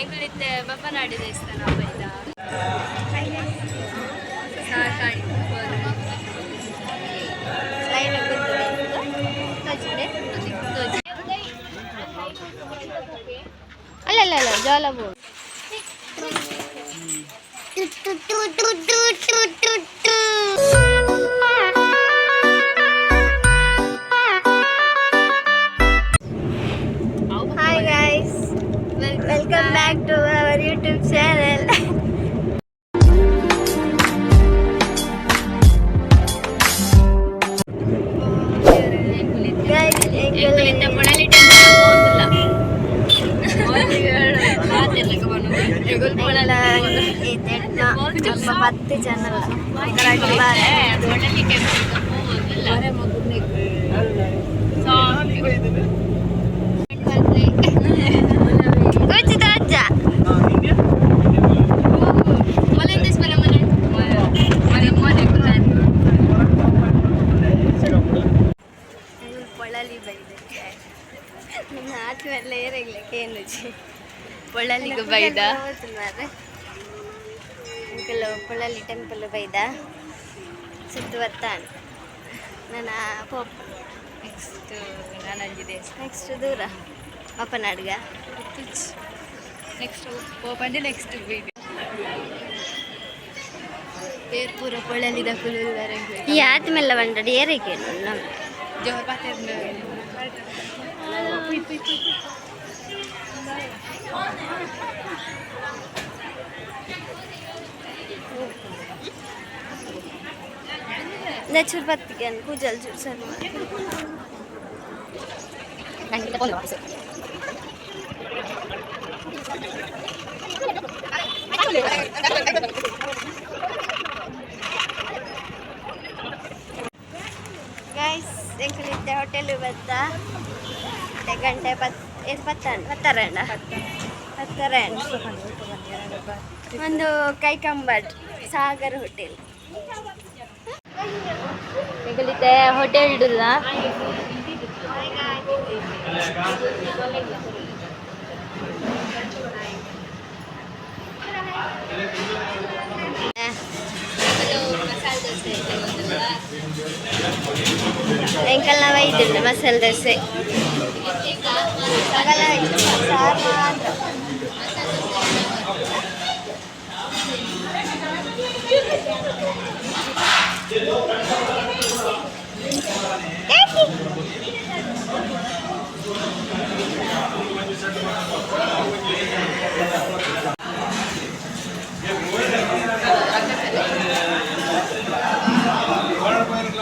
ಎಂಗ್ಳಿತ್ತೆ ಬಪ್ಪನಾಡಿ ದೇವಸ್ಥಾನ ಬೈದ ಸಾಕಾಡಿ ಅಲ್ಲ ಜಾಲಬು Hi guys, welcome back to our YouTube channel. Guys, ಎಂಗಳಿಂದ ಪೊಳಲಿ ಟೆಂಪಲ್ ಹೋಗುದಿಲ್ಲ ಪತ್ತು ಜನ ಉಚಿತ ಅಜ್ಜ ಪೊಳಲಿ ಬೈದೆ ನಿಮ್ಮ ಆತ್ಮೆಲ್ಲ ಏರಾಗ್ಲಿಕ್ಕೆ ಏನು ಪೊಳಲಿಗೆ ಬೈದ ಅಂಕಲ್ ಪೊಳಲಿ ಟೆಂಪಲ್ ಬೈದ ಸುತ್ತುವತ್ತಾನ ನನ್ನ ಪೋಪ್ ನೆಕ್ಸ್ಟ್ ನಾನಂಜಿದೆ ನೆಕ್ಸ್ಟ್ ದೂರ ಅಪ್ಪನಾಡ್ಗ ನೆಕ್ಸ್ಟ್ ಪೋಪಂದೆ ನೆಕ್ಸ್ಟ್ ಬೀದಿ ಏರ್ ಪೂರ ಪೊಳಲಿದ ಕುಲುಲ್ಲಾರೆ ಈ ಆತ್ಮೆಲ್ಲ ಬಂದಡಿ ಏರಕ್ಕೆ ನಮ್ಮ ಜೋರ್ ಪಾತೆ नेचर पत्ती के पूजल जुर्सन नहीं तो बोलो आपसे गाइस ಎಂಕಲಿದ್ದೆ ಹೋಟೆಲ್ ಬತ್ತ ಗಂಟೆ ಹತ್ತರಂಡ ಒಂದು ಕೈಕಂಬಟ್ ಸಾಗರ್ ಹೋಟೆಲ್ ಎಂಕಲಿದ್ದೆ ಹೋಟೆಲ್ ಇಡಲ್ಲ ಎಂಕಲ್ ನಾವು ಐದಿಲ್ಲ ಮಸಾಲೆ ದೋಸೆ ಸಗಲ ಸಾರು ಮಾತ್ರ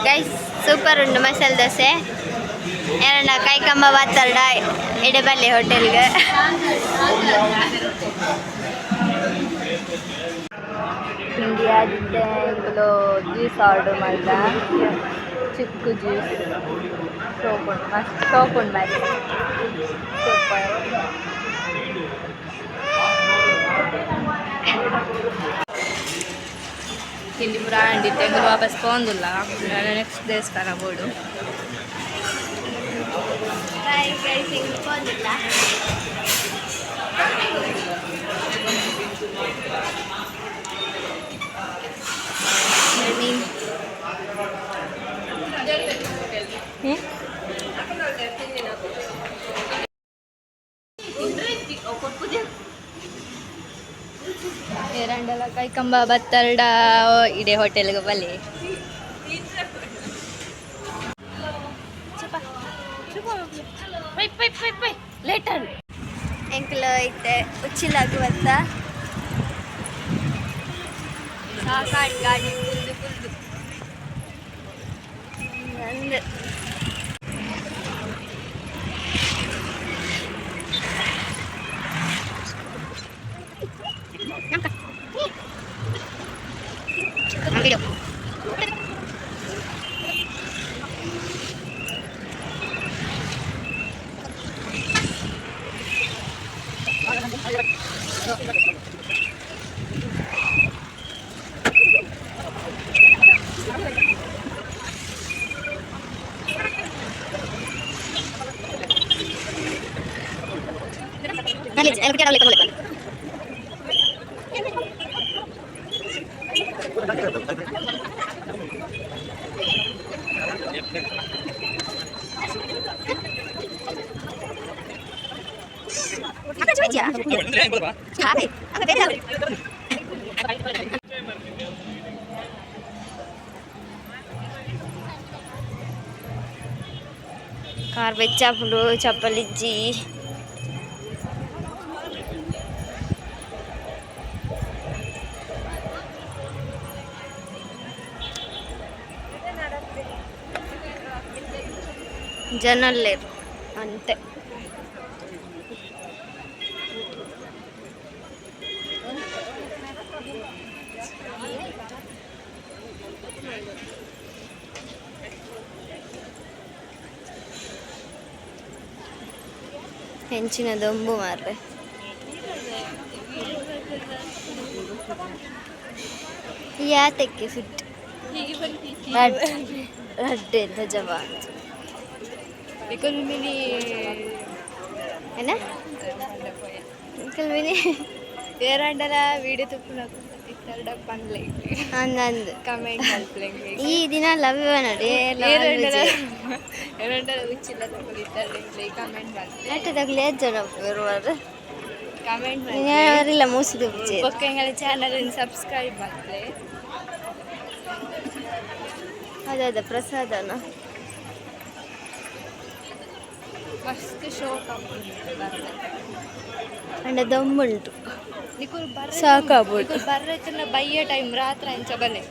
ಗೈಸ್ ಸೂಪರ್ ಉಂಟು ಮಸಾಲೆ ದೋಸೆ ಏನ ಕೈಕಂಬ ಬತ್ತಲ್ಡ ಎಡೆಬಲ್ಲಿ ಹೋಟೆಲ್ಗೆ ತಿಂಡಿ ಆದಿತ್ತೆ ಇಂಕಲು ಜ್ಯೂಸ್ ಆರ್ಡರ್ ಮಾಡ್ದ ಚಿಕ್ಕು ಜ್ಯೂಸ್ ಸೋಪ್ ಉಂಟು ಮಸ್ತ್ ಸೋಪ್ ಉಂಟು ಮಾಡಿ ಸೂಪರ್ ತಿಂಡಿ ಪುರ ಅಂಡಿತ್ತೆ ಎಂಗಲು ವಾಪಸ್ ಪೋಂದಿಲ್ಲ ನೆಕ್ಸ್ಟ್ ದೇವಸ್ಥಾನ ಬೋರ್ಡು ಪೋಂದಿಲ್ಲ ಎರಡೆಲ್ಲ ಕೈಕಂಬ ಬತ್ತಲ್ಡ ಇಡೆ ಹೋಟೆಲ್ಗೆ ಬಲಿ ಲೇಟರ್ ಎಂಕಲ್ ಐತೆ ಉಚ್ಚಿಲಾಗುವಂತ ಸಾಕಾಡಿ ಗಾಡಿ ಕುಲ್ದು ಕುಲ್ದು ಅಂದ್ರೆ Dale, కార్ వెచ్చప్పుడు చప్పలిచ్చి జనాలు లేరు అంతే. ಹೆಂಚಿನ ದೊಂಬು ಮಾರ್ರೆ. ಯಾತಕ್ಕೆ ಫಿಟ್ ರಡ್ಡೆ ಅಂತ ಜವಾನ್ ಏನ వేరండల వీడియో తుప్పునకు తిట్టడ పనులే అందందు కమెంట్ మల్పలే ఈ దినాలు అవి అన్నాడు ఏరండల ఉచ్చిల తప్పు తిట్టడే కమెంట్ మల్పలే అంటే తగలేదు జన వేరు కమెంట్ మల్పలే ఎవరిలా మూసి తుప్పిచే ఒక్కంగల ఛానల్ సబ్స్క్రైబ్ మల్పలే ಅದ ಪ್ರಸಾದನ ಮಸ್ತ್ ಶೋ ಅಂಡ ದಮ್ಮುಂಟು ಸಾಕಾಗ್ಬಿಟ್ಟು ಬರ್ರೈತಲ್ಲ ಬಯ್ಯ ಟೈಮ್ ರಾತ್ರಿ ಹಂಚಬಲೆ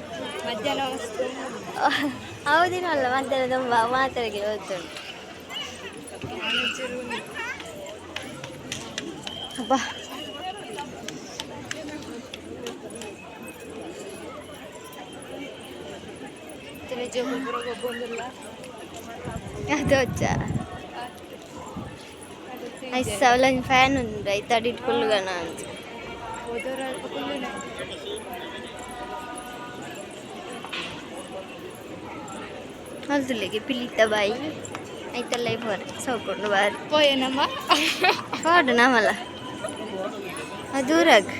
ಮಧ್ಯಾಹ್ನ ಮಸ್ತ್ ಹೌದಿನಲ್ಲ ಮಧ್ಯಾಹ್ನ ದಮ್ಮ ಮಾತಾಡಿಗೆ ಓದ್ತುಂಟು ಅಬ್ಬಾ ಅದು వచ్చా ఐదు సవలని ఫ్యాన్ ఉంది అయితే అడిట్ ఫుల్గా అల్తులేకి పిల్లిత బాయి అయితే అయిపోరు సోకుండా బారి పోయానమ్మా పోడునా మళ్ళా దూరగ్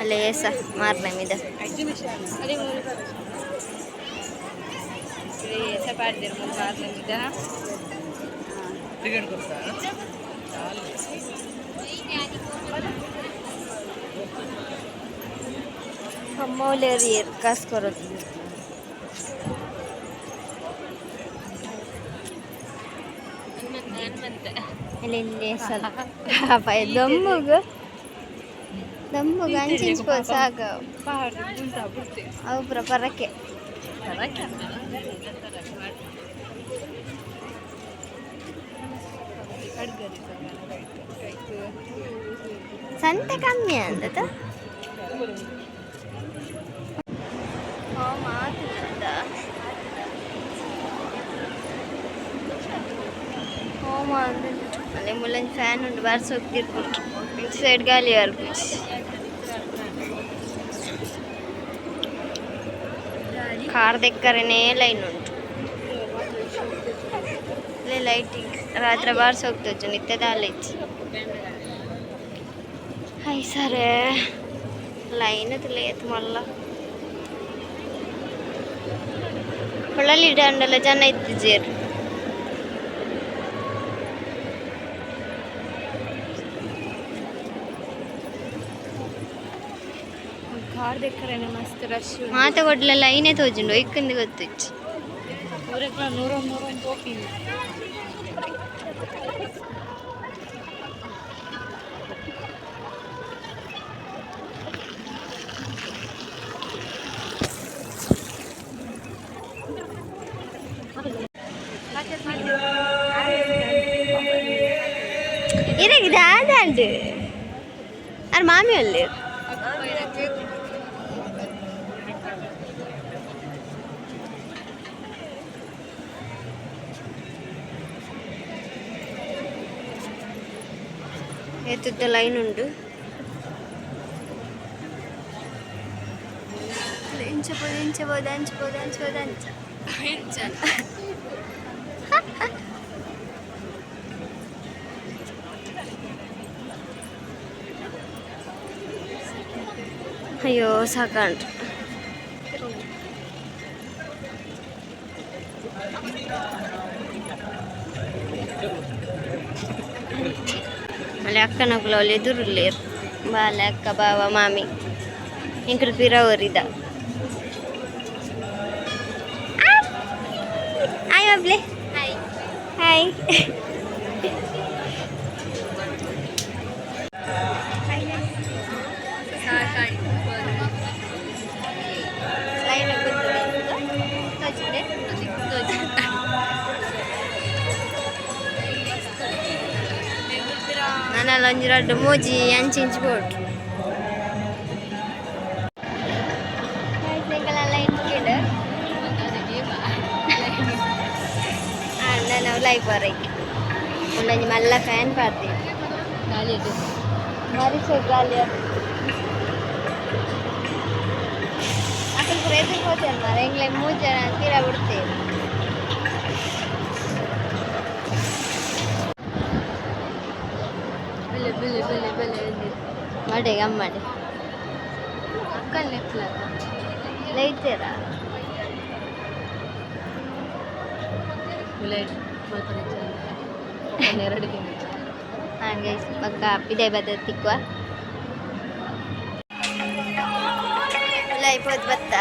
అలా వేసా మారిన మీద ಅಮ್ಮೋಲೇರಿ ಕಾಸ್ಕೊರೋದು ಇಲ್ಲಿ ಸ್ವಲ್ಪ ದಮ್ಮುಗು ಅಂಚಿಂಚ್ಬೋದು ಸಾಕು ಅವು ಪರಕ್ಕೆ ಸಂತೆ ಕಮ್ಮಿ ಅಂತ ಅಲ್ಲಿ ಮುಲ್ಲಂಜಿ ಫ್ಯಾನ್ ಉಂಟು ಬಾರ್ಸಿ ಹೋಗ್ತಿರ್ಬೋದು ಇನ್ ಸೈಡ್ ಗಾಳಿ ಬರ್ಬೋದು కార్ దగ్గరనే లైన్ ఉంటుంది లైటింగ్ రాత్రి బార్స్ ಹೋಗ್ತೊಚ್ಚು ನಿತ್ಯ ದಾಲಿಚ್ಚಿ అయి సరే లైన్ లేదు మళ్ళా ಹೊಳಲಿ ದಂಡಲ ಜನ ಇದ್ದಿದ್ದೇರು ಕಾರ್ ದೆಕ್ಕರೇನೆ ಮಸ್ತ್ ರಶ್ ಮಾತಗೊಡ್ಲ ಲೈನೇ ತೋಜುಂಡು ಇಕ್ಕಂದು ಗೊತ್ತಿಚ್ಚು ಊರಕ್ಕೆ 100 ಹೋಗ್ತೀನಿ ఇరగి దాదండి అరే మామి వాళ్ళు ಎತ್ತುತ್ತ ಲೈನ್ ಉಂಟು ಎಂಚಬೋದು ಅಂಚ ಅಯ್ಯೋ ಸಾಕಂಡ್ರು ಮಳೆ ಅಕ್ಕನ ಕುಲವಲ್ಲಿ ಎದುರುಲ್ಲೇರು ಬಾಲೆ ಅಕ್ಕ ಬಾವ ಮಾಮಿ ಇಂಕರು ಪಿರವರಿದ ಹಾಯ್ ಬಾಬ್ಲೆ ಹಾಯ್ ನಾನೆಲ್ಲ ಒಂಜಿ ರಡ್ಡು ಮೂಜಿ ಅಂಚಿಂಚು ಬೋಟ್ ನಾವು ಲೈಕ್ ಬರಕ್ಕೆ ಒಂದೊಂದು ಮಲ್ಲ ಫ್ಯಾನ್ ಪಾಡ್ತೀವಿ ಮರಿಸೋ ಗಾಲಿ ಅಕ್ಕಲ್ ಪೂರ ಎದುರು ಹೋಗ್ತೇನೆ ಮಾರ ಎಂಗ್ಲೆ 3 ಜನ ತೀರ ಬಿಡ್ತೇವೆ ಮಾಡಿ ಗಮ್ಮಡಿ ಅಕ್ಕಲ್ ಲೈತೀರಾ ಹಾಗೆ ಪಕ್ಕ ಪಿದೆ ಬದ ತಿಕ್ಕುವ ಲೈಫ್ ಹೋದ್ ಬತ್ತ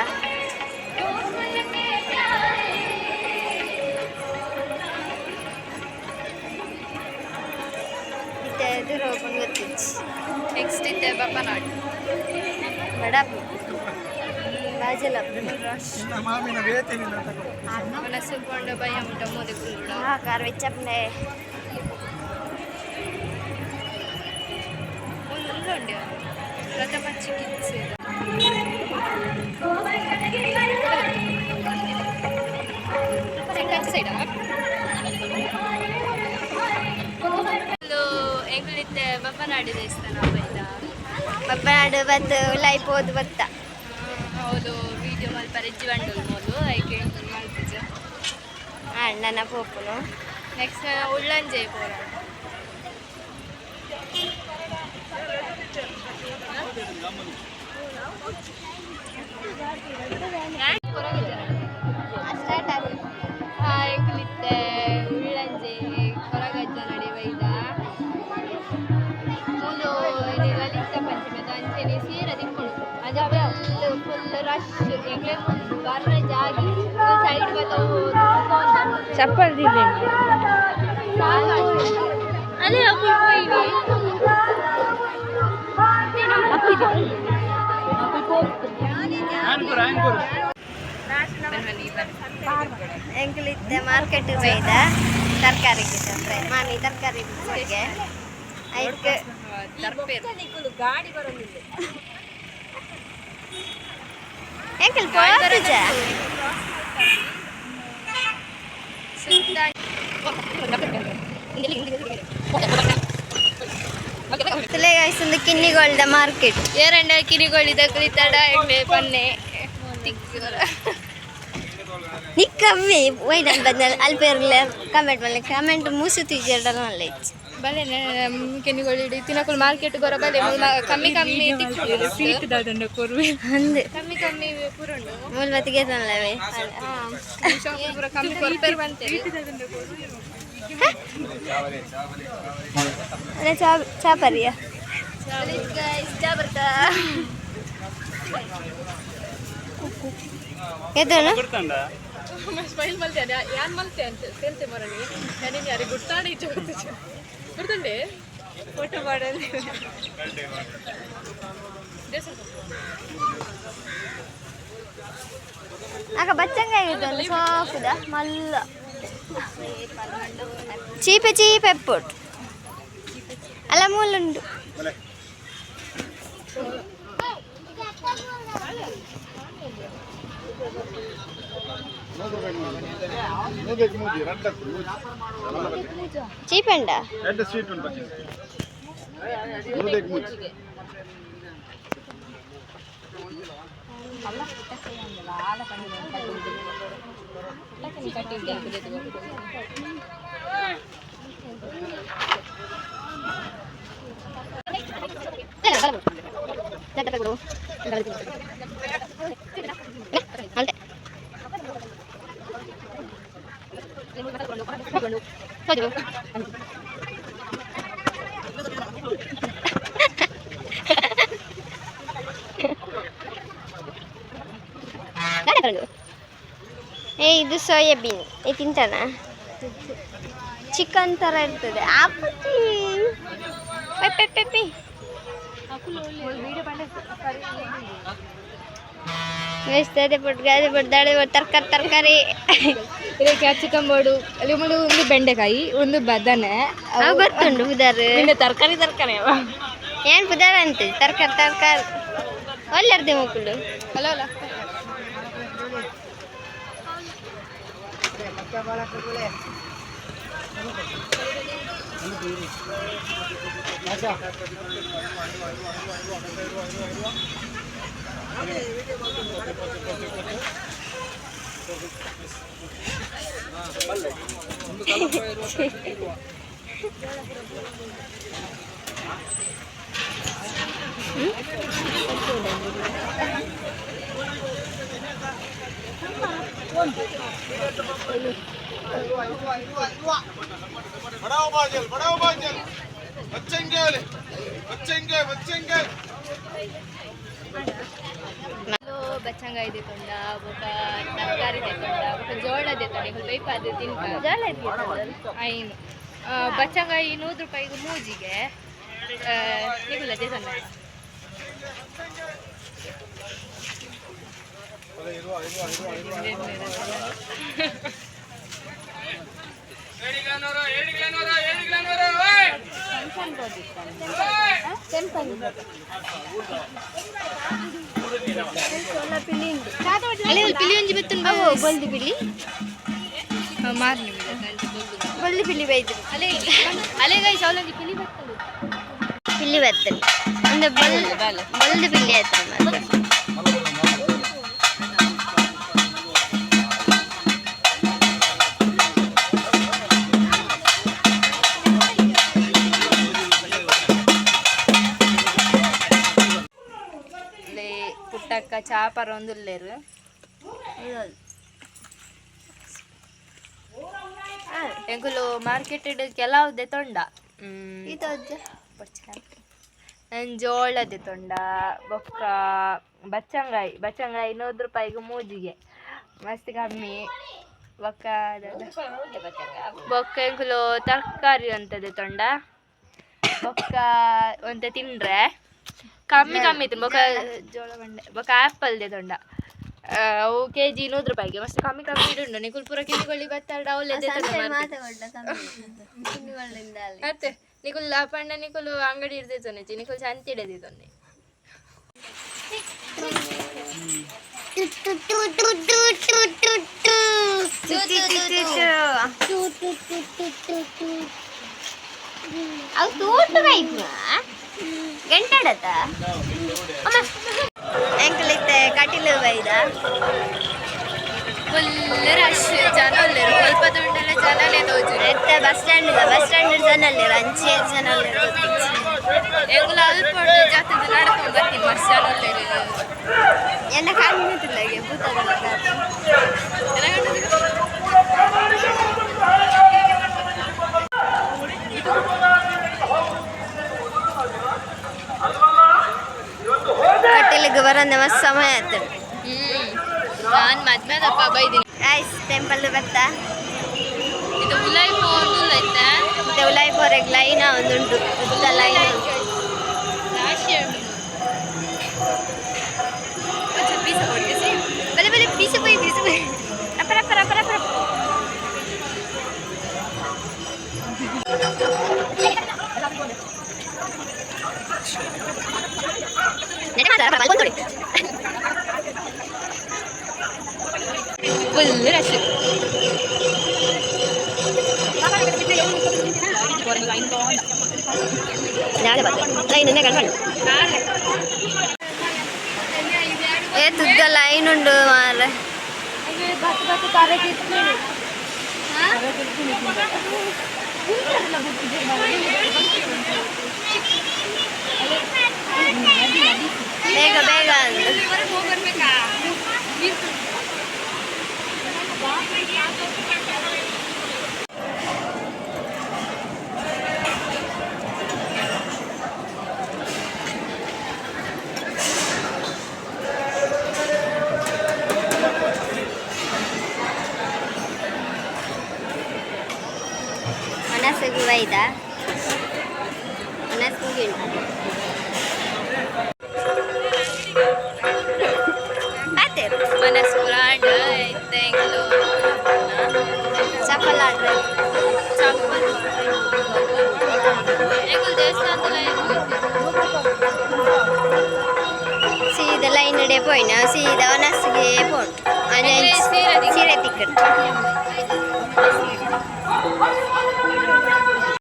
ಇತ್ತೆ ಎದುರು ಹೋಗ್ಕೊಂಡು ಗೊತ್ತಿಚ್ಚಿ ನೆಕ್ಸ್ಟ್ ಇತ್ತೆ ಬಪ್ಪನಾಡು ಬಡಾಪಿ ಬಾಜಲ ಮನಸ್ಸುಕೊಂಡು ಭಯ ಉಂಟ ಮೋದಿ ಕುಲ್ಬಿಡ ಕಾರ್ ವೆಚ್ಚಪ್ಪನೆ ಉಂಟು ಪ್ರಥಮ ಚಿಕಿತ್ಸೆ ಸೈಡ ಎಂಗ್ಳಿತ್ತೆ ಬಪ್ಪನಾಡು ದೇವಸ್ಥಾನ ಬೈದ ಬಪ್ಪನಾಡು ಬತ್ತು ಲೈಫ್ ಹೋದ್ ಬತ್ತ ಹೌದು ವಿಡಿಯೋ ಮಲ್ಪರೆ ಇಜ್ಜಿ ಬಂಡು ಐಕೆ ಮಲ್ಪಿಜ ಅಣ್ಣನ ಪೋಪುನು ನೆಕ್ಸ್ಟ್ ಉಳ್ಳಂಜೆ ಪೋರ ಎಂಗ್ಳಿತ್ತೆ ಉಳ್ಳಂಜೆ ಕೊರಗಜ್ಜ ನಡಿ ಬೈದ ಮೂಲು ಲಲಿತ ಪಂಚಮದ ಅಂಚೆನೆ ಸೀರ ದಿಕ್ಕೊಂಡು ಅದು ಫುಲ್ ರಶ್ ಎಂಗ್ಲೆ ಬರ್ರ ಜಾಗಿ ಸೈಡ್ ಬತ್ತವು ಚಪ್ಪಲ್ ದಿಲ್ಲ ಅದೇ ಎಂಕ್ಲಿತ್ತೆ ಮಾರ್ಕೆಟ್ ಬೈದ ತರಕಾರಿ ಮಾಮಿ ತರಕಾರಿ ಐದಕ್ಕೆ ಗಾಡಿ ಬರೋದಿಲ್ಲ ಎಂಕಲ್ ಪೋಜ ಒಂದು ಕಿನ್ನಿಗೊಳ್ದ ಮಾರ್ಕೆಟ್ ಏರಂಡ ಕಿನಿಗೊಳಿದ ಕುರಿತಾಡ ಎಣ್ಣೆ ಪನ್ನೆ ನೀ ಕಮ್ಮಿ ವೈಡನ್ ಬಂದ ಅಲ್ಪೇರ್ಲ ಕಮೆಂಟ್ ಮಾಡಲಿ ಕಮೆಂಟ್ ಮೂಸುತ್ತಿ ಜರ್ಡಲ್ಲ ಅಲ್ಲ ಇಚ್ಚು ಬಲೆ ಕೆನಿಗೊಳ್ಳಿ ತಿನ್ನಕುಲ್ ಮಾರ್ಕೆಟ್ ಗೊರ ಬಲೆ ಕಮ್ಮಿ ಕಮ್ಮಿ ಸೀಟ್ ದಾದಂಡ ಕೊರ್ವೆ ಅಂದೆ ಕಮ್ಮಿ ಕಮ್ಮಿ ಪುರಂಡು ಮೂಲ ಬತ್ತಿಗೆ ತನ್ನಲವೆ ಪೂರ ಕಮ್ಮಿ ಕೊರ್ಪೇರ್ ಬಂತೆ ಸೀಟ್ ದಾದಂಡ ಕೊರ್ವೆ ಅರೆ ಚಾ ಪರಿಯ ಗೈಸ್ ಚಾ ಬರ್ತಾ ಎದನ ಗುರ್ತಾಂಡ ಸ್ಮೈಲ್ ಮಲ್ತೆ ಯಾನ್ ಮಲ್ತೆ ಅಂತ ಸೇಲ್ತೆ ಮರಣಿ ನಾನು ಯಾರಿಗೆ ಗುರ್ತಾಂಡ ಇಚ್ಚು ಗುರ್ತಂಡೆ ಫೋಟೋ ಮಾಡಲ್ ಆಗ ಬಚ್ಚಂಗ ಆಗಿತ್ತು ಸಾಫುದ ಮಲ್ಲ ಚೀಪೆ ಚೀಪೆ ಎಪ್ಪೊಟ್ಟು ಅಲ್ಲ ಮೂಲುಂಡು చీపండ రెడ్ స్వీట్ ఉంటుంది నూడెక్ ముజ్ అల్ల పుట్టసేయండి ఆల పండి లకని కట్టి దేకు దేకు ಇದು ಸೋಯಾಬೀನ್ ಇದು ತಿಂತಾನ ಚಿಕನ್ ಥರ ಇರ್ತದೆ ಆಪುಚಿ ಪೆಪ್ಪೆ ವೇಸ್ತದೆ ಗಾದೆ ದಾಳೆ ತರಕಾರಿ ಇದು ಕ್ಯಾಪ್ಸಿಕಮ್ ಬೋರ್ಡು ಅಲ್ಲಿ ಒಂದು ಬೆಂಡೆಕಾಯಿ ಒಂದು ಬದನೆ ಬರ್ತುಂಡು ಬುದಾರು ತರಕಾರಿ ಏನು ಬುದಾರ ಅಂತೆ ತರಕಾರಿ ಒಳ್ಳೆರ್ದೆ ಮಕ್ಕಳು ಅಲ್ಲ ಅಲ್ಲ ಬಚ್ಚಂಗಾಯಿ ದೇತೊಂಡ ఒక ತರಕಾರಿ ದೇತೊಂಡ ఒక ಜೋಳ ದೇತೊಂಡ ಈಗ ಬೈಪಾದ ತಿನ್ಕ ಜೋಳ ಐನು ಬಚ್ಚಂಗಾಯಿ 100 ರೂಪಾಯಿಗೆ ಮೂಜಿಗೆ ನಿಗುಲ ದೇತೊಂಡ పిల్లి ఉంచి పెత్తుండ బొల్ది పిల్లి మారిన బొల్ది పిల్లి బైదు అలేగా సౌలంది పిల్లి బెత్తలు இந்த బొల్ది పిల్లి అవుతుంది పుట్టక్క చేప రొందులేరు ಎಂಕುಲು ಮಾರ್ಕೆಟೆಡ್ ಕೆಲವು ದೆತೊಂಡ ಜೋಳ ದೆತೊಂಡ ಬೊಕ್ಕ ಬಚ್ಚಂಗಾಯಿ 100 ರೂಪಾಯಿಗೆ ಮೂಜಿಗೆ ಮಸ್ತ್ ಕಮ್ಮಿ ಬೊಕ್ಕ ಎಂಕುಲು ತರಕಾರಿ ಅಂತ ದೆತೊಂಡ ಬೊಕ್ಕ ಒಂತ ತಿಂಡ್ರೆ ಕಮ್ಮಿ ಇತ್ತು ಬೊಕ್ಕ ಜೋಳ ಬಂಡೆ ಬೊಕ್ಕ ಆ್ಯಪಲ್ ದೆತೊಂಡ ಅವು ಕೆಜಿ 100 ರೂಪಾಯಿಗೆ ಮಸ್ತ್ ಕಮ್ಮಿ ಇಡುಂಡು ನಿಕುಲ್ ಪೂರ ಕಿನ್ನಿಗೊಳ್ಳಿ ಬತ್ತಾಡ ಅವಲೆ ಮತ್ತೆ ನಿಕುಲ್ ಪಂಡ ನಿಕುಲು ಅಂಗಡಿ ಇರ್ದೈತೊನೆ ನಿಕುಲ್ ಸಂತಿ ಹಿಡಿದೈತೊನೆ ಅವು ತೂಟು ಬೈಕ್ ಗಂಟಾಡತ್ತ ಎಂಕಲಿತ್ತೆ ಕಟಿಲು ಬೈದ ಫುಲ್ ರಶ್ ಜನ ಅಲ್ಲೇರು ಸ್ವಲ್ಪ ದುಡ್ಡೆಲ್ಲ ಜನನೇ ತೋಜು ಎತ್ತ ಬಸ್ ಸ್ಟ್ಯಾಂಡ್ ಜನ ಅಲ್ಲೇರು ಅಂಚೆ ಜನ ಅಲ್ಲೇರು ಎಂಗುಲ ಅಲ್ಪ ಜಾತ್ರೆ ನಡ್ಕೊಂಡು ಬರ್ತೀನಿ ಬಸ್ ಜನ ಅಲ್ಲೇರು ಎನ್ನ ಕಾಣಿಲ್ಲ ಈಗ ಭೂತಗಳ ಕಟ್ಟಿಲಿಗೆ ಬರೋದೇ ಮಸ್ತ್ ಸಮಯ ಆಯ್ತು ನಾನು ಮದ್ಮೆದಪ್ಪ ಬೈದಿನಿ ಆಯ್ಸ್ ಟೆಂಪಲ್ ಬರ್ತಾ ಇದು ಉಲಾಯ್ಪೋರ್ ಐತೆ ಮತ್ತೆ ಉಲಾಯ್ಪೋರಿಗೆ ಲೈನ್ ಒಂದುಂಟು ಉದ್ದ ಲೈನ್ ರಾಶಿ ಪೀಸ ಕೊಡ್ತೀಸಿ ಬಲೆ ಪೀಸ ಪೋಯಿ ರಪ್ಪ ಫುಲ್ ರಶ್ ತುದ್ದ ಲೈನ್ ಉಂಡು ಮಾರೆ ಬೇಗ ಅನಸ್ ಮುಗಿಂಡು ಆತೇರು ಮನಸ್ ಪುರಾಂಡ ಇತ್ತೆಂಗ್ಲು ಚಪ್ಪಲ್ ಆಡ್ರೆ ಚಪ್ಪಲ್ ಎಂಗ್ಲು ದೇವಸ್ಥಾನದ ಸೀದಾ ಲೈನ್ ಡೆ ಪೋಯ್ನ ಸೀದಾ ಅನಸ್ಗೆ ಪೋಂಡು ಸೀರೆ ಸೀರೆ ತಿಕ್ಕಡು